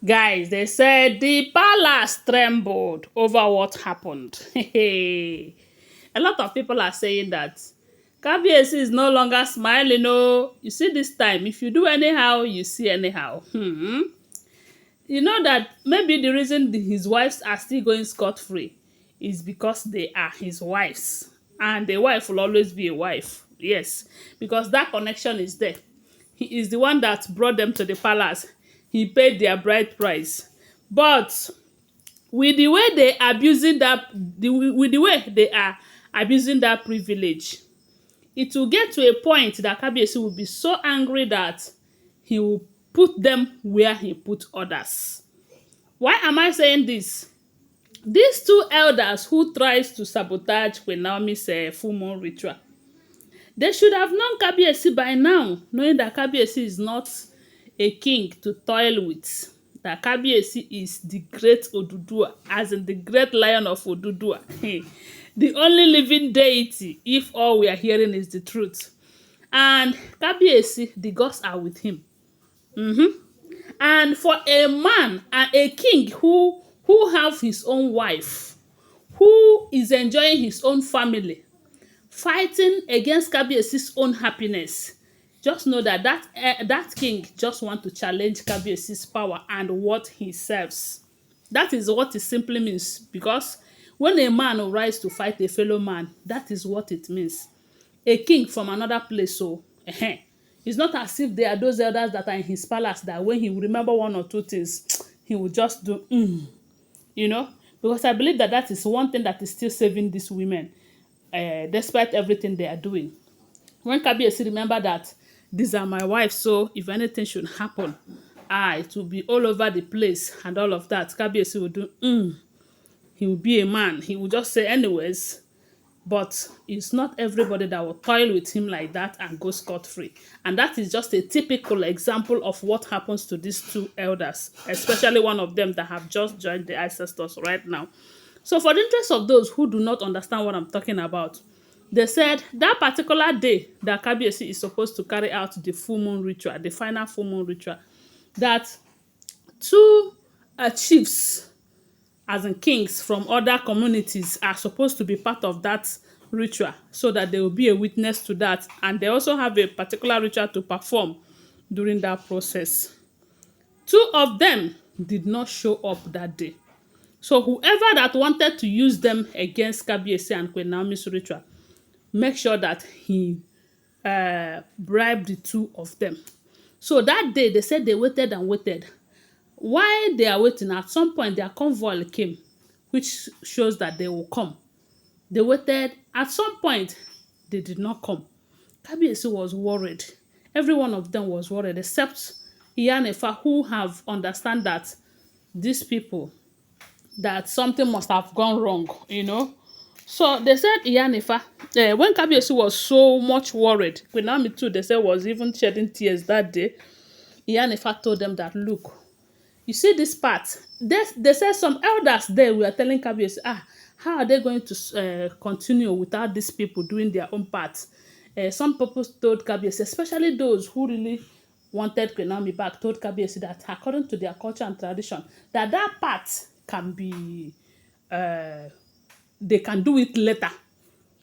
Guys, they said the palace trembled over what happened. A lot of people are saying that Kabiyesi is no longer smiling. No, you see this time, if you do anyhow, you see anyhow. You know that maybe the reason his wives are still going scot-free is because they are his wives. And a wife will always be a wife. Yes, because that connection is there. He is the one that brought them to the palace. He paid their bride price. But with the way they abusing with the way they are abusing that privilege, it will get to a point that Kabiyesi will be so angry that he will put them where he put others. Why am I saying this? These two elders who tries to sabotage Queen Naomi's full moon ritual, they should have known Kabiyesi by now, knowing that Kabiyesi is not a king to toil with. That Kabiyesi is the great Oduduwa, as in the great lion of Oduduwa. The only living deity, if all we are hearing is the truth. And Kabiyesi, the gods are with him. And for a man and a king who have his own wife, who is enjoying his own family, fighting against Kabiyesi's own happiness, just know that that king just want to challenge Kabiyesi's power and what he serves. That is what it simply means, because when a man will rise to fight a fellow man, that is what it means. A king from another place, so it's not as if they are those elders that are in his palace that when he will remember one or two things, he will just do you know, because I believe that that is one thing that is still saving these women, despite everything they are doing. When Kabiyesi remember that these are my wives, so if anything should happen, it will be all over the place and all of that. Kabiyesi will do he will be a man. He will just say anyways. But it's not everybody that will toil with him like that and go scot-free. And that is just a typical example of what happens to these two elders, especially one of them that have just joined the ancestors right now. So for the interest of those who do not understand what I'm talking about, they said that particular day that Kabiyesi is supposed to carry out the full moon ritual, the final full moon ritual, that two chiefs, as in kings from other communities, are supposed to be part of that ritual so that they will be a witness to that, and they also have a particular ritual to perform during that process. Two of them did not show up that day. So whoever that wanted to use them against Kabiyesi and Queen Naomi's ritual, make sure that he bribed the two of them. So that day they said they waited and waited. While they are waiting, at some point their convoy came, which shows that they will come. They waited. At some point, they did not come. Kabiyesi was worried. Every one of them was worried, except Iyanefa, who have understand that these people, that something must have gone wrong, you know. So they said Iyanefa, when Kabiyesi was so much worried, Queen Naomi too, they said, was even shedding tears that day. Iyanefa told them that, look, you see this part, they said some elders there were telling Kabiyesi, how are they going to continue without these people doing their own part? Some people told Kabiyesi, especially those who really wanted Queen Naomi back, told Kabiyesi that according to their culture and tradition, that part can be, they can do it later,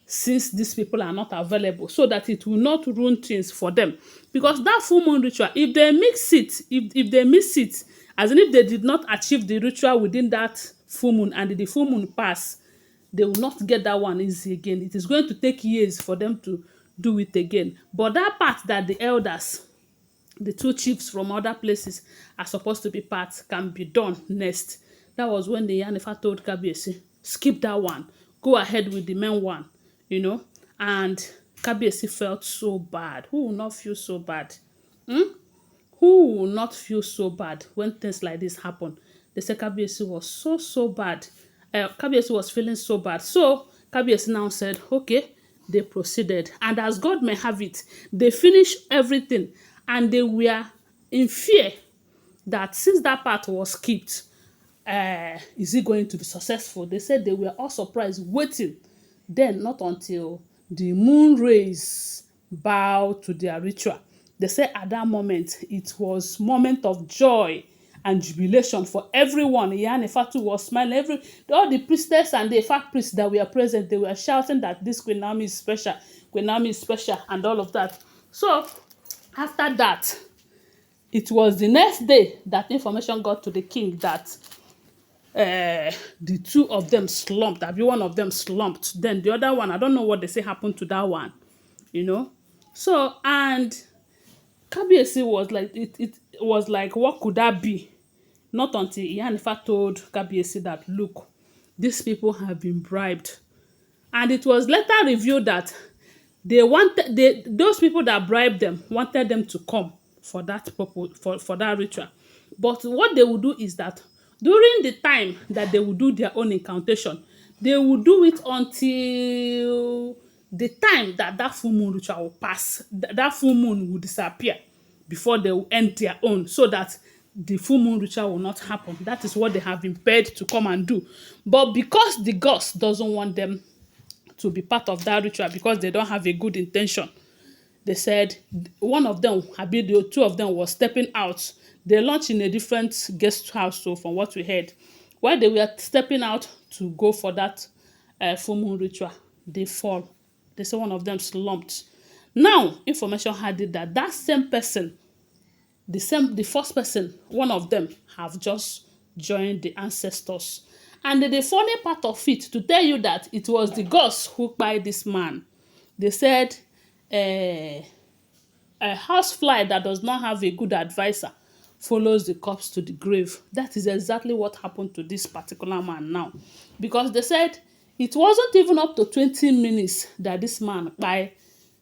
since these people are not available, so that it will not ruin things for them. Because that full moon ritual, if they mix it, if they miss it, as in if they did not achieve the ritual within that full moon and the full moon pass, they will not get that one easy again. It is going to take years for them to do it again. But that part that the elders, the two chiefs from other places are supposed to be part, can be done next. That was when the Iyanefa told Kabiyesi, skip that one, go ahead with the main one, you know. And Kabiyesi felt so bad. Who will not feel so bad? Who will not feel so bad when things like this happen? They said Kabiyesi was so bad. Kabiyesi was feeling so bad. So Kabiyesi now said, okay, they proceeded. And as God may have it, they finished everything. And they were in fear that since that part was skipped, is it going to be successful? They said they were all surprised, waiting. Then not until the moon rays bow to their ritual. They said at that moment, it was moment of joy and jubilation for everyone. Iyanifatu was smiling. All the priestess and the Ifa priests that were present, they were shouting that this Queen Naomi is special, Queen Naomi is special, and all of that. So after that, it was the next day that information got to the king that the two of them slumped. Abi one of them slumped. Then the other one, I don't know what they say happened to that one, you know. So, and Kabiyesi was like, it was like, what could that be? Not until Iyanifa told Kabiyesi that, look, these people have been bribed. And it was later revealed that those people that bribed them wanted them to come for that purpose, for that ritual. But what they would do is that during the time that they would do their own incantation, they would do it until the time that that full moon ritual will pass. That full moon will disappear before they will end their own, so that the full moon ritual will not happen. That is what they have been paid to come and do. But because the gods doesn't want them to be part of that ritual, because they don't have a good intention, they said one of them, the two of them, was stepping out. They launched in a different guest house, so from what we heard, while they were stepping out to go for that full moon ritual, they fall. They say one of them slumped. Now information had it that that same person, the first person, one of them, have just joined the ancestors. And the funny part of it, to tell you that it was the gods who kpai this man. They said a housefly that does not have a good advisor follows the corpse to the grave. That is exactly what happened to this particular man now. Because they said it wasn't even up to 20 minutes that this man kpai.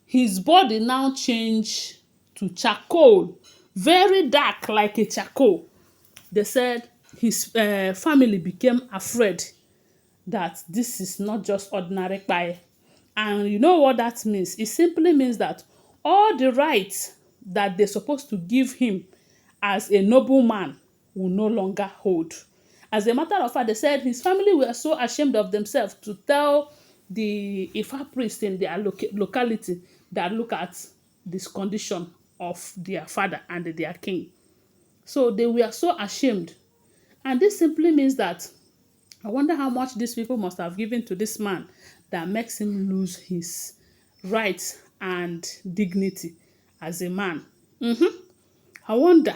His body now changed to charcoal, very dark like a charcoal. They said his family became afraid that this is not just ordinary kpai. And you know what that means? It simply means that all the rights that they're supposed to give him as a nobleman will no longer hold. As a matter of fact, they said his family were so ashamed of themselves to tell the Ifa priest in their locality that, look at this condition of their father and their king. So they were so ashamed. And this simply means that, I wonder how much these people must have given to this man that makes him lose his rights and dignity as a man. I wonder.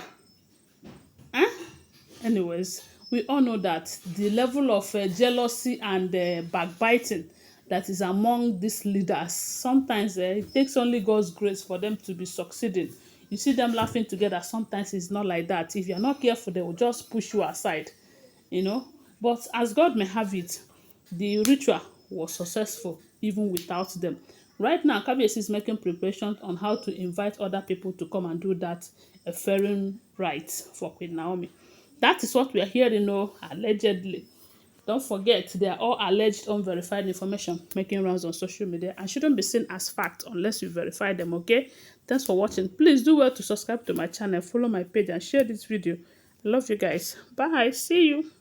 Anyways, we all know that the level of jealousy and backbiting that is among these leaders, sometimes it takes only God's grace for them to be succeeding. You see them laughing together, sometimes it's not like that. If you're not careful, they will just push you aside, you know. But as God may have it, the ritual was successful even without them. Right now, Kabiyesi is making preparations on how to invite other people to come and do that ferrying rites for Queen Naomi. That is what we are hearing, allegedly. Don't forget, they are all alleged unverified information making rounds on social media and shouldn't be seen as fact unless you verify them, okay? Thanks for watching. Please do well to subscribe to my channel, follow my page, and share this video. I love you guys. Bye. See you.